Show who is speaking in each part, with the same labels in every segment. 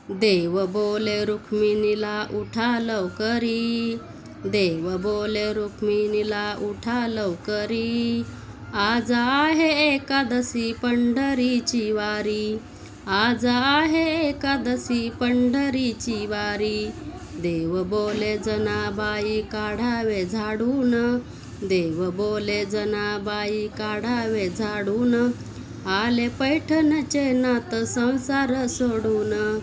Speaker 1: देव बोले रुक्मिणीला उठा लवकरी, देव बोले रुक्मिणीला उठा लवकरी. आज आहे एकादशी पंढरीची वारी, आज आहे एकादशी पंढरीची वारी. देव बोले जनाबाई काढावे झाडून, देव बोले जनाबाई काढावे झाडून. आले पैठणचे नाथ संसार सोडून,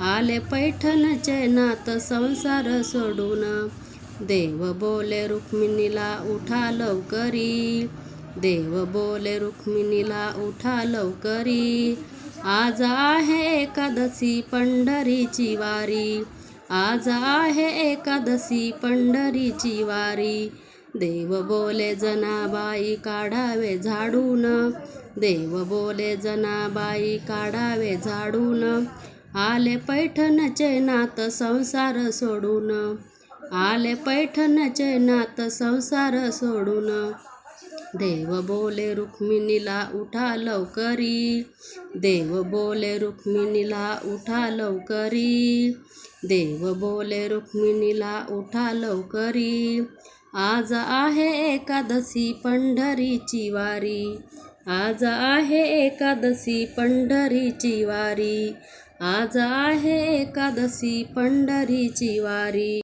Speaker 1: आले पैठणचे नाथ संसार सोडून. देव बोले रुक्मिणीला उठा लवकरी, देव बोले रुक्मिणीला उठा लवकरी. आज आहे एकादशी पंढरीची वारी, आज आहे एकादशी पंढरीची वारी. देव बोले जनाबाई काढावे झाडून, देव बोले जनाबाई काढावे झाडून. आले पैठणचे नाथ संसार सोडून, आले पैठणचे नाथ संसार सोडून. देव बोले रुक्मिणीला उठा लवकरी, देव बोले रुक्मिणीला उठा लवकरी. देव बोले रुक्मिणीला उठा लवकरी. आज आहे एकादशी पंढरीची वारी, आज आहे एकादशी पंढरीची वारी. आज आहे एकादशी पंढरीची वारी.